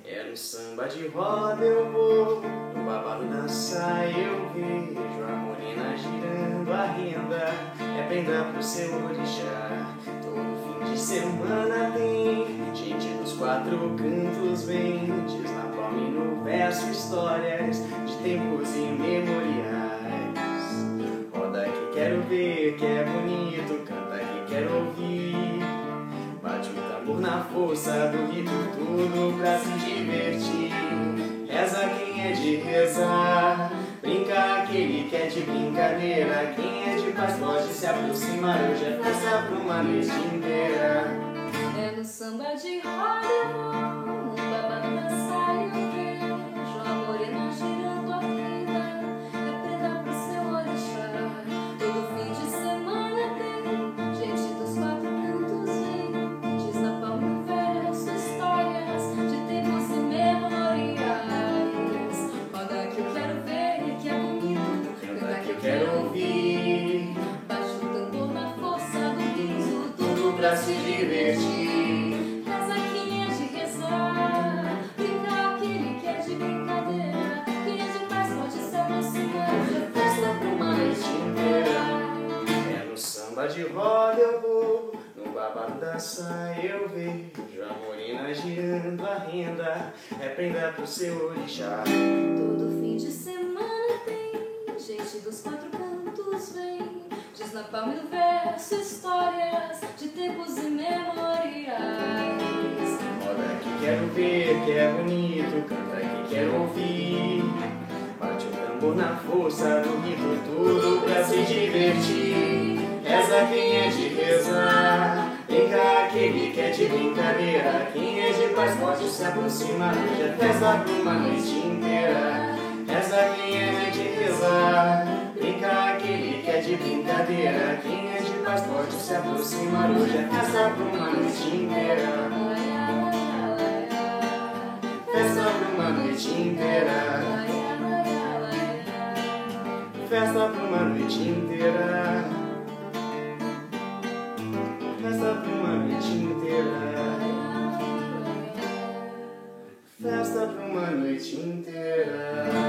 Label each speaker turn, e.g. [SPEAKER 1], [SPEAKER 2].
[SPEAKER 1] É no samba de roda eu vou, no babado da saia eu vejo a morena girando a renda, é prenda pro seu orixá. Todo fim de semana tem gente dos quatro cantos, vem, diz na palma e no verso histórias de tempos imemoriais. Roda que quero ver, que é bonito, canta que quero ouvir, bate o tambor na força do rito, tudo pra se divertir. Reza quem é de rezar, brinca aquele que é de brincadeira, quem é de paz pode se aproximar, hoje é festa pra uma noite inteira.
[SPEAKER 2] É no samba de roda eu vou, no babado da saia eu vejo a morena girando a vida, é prenda pro seu orixá. Todo fim de semana tem gente dos quatro cantos, vem, diz na palma e no verso histórias de tempos imemoriais. Roda que eu quero ver, que é bonito,
[SPEAKER 1] Canta que eu quero ouvir,
[SPEAKER 2] bate o tambor na força do riso,
[SPEAKER 1] tudo pra se divertir.
[SPEAKER 2] reza quem é de rezar, brinca aquele que é de brincadeira, quem é de paz pode se aproximar, hoje é festa pra uma noite inteira.
[SPEAKER 1] É no samba de roda eu vou, no babado da saia eu vejo a morena girando a renda, é prenda pro seu orixá.
[SPEAKER 2] Todo fim de semana tem gente dos quatro cantos, vem, diz na palma e no verso histórias de tempos imemoriais.
[SPEAKER 1] Roda que quero ver, que é bonito, canta que quero ouvir, bate o tambor na força do rito, tudo pra se divertir. Reza quem é de rezar, brinca aquele que é de brincadeira, quem é de paz pode se aproximar, hoje é festa pra uma noite inteira. Reza quem é de rezar, brinca aquele que é de brincadeira, quem é de paz pode se aproximar, hoje é festa pra uma noite inteira. Festa pra uma noite inteira. Festa pra uma noite inteira. Festa pra uma noite inteira. Festa pra uma noite inteira.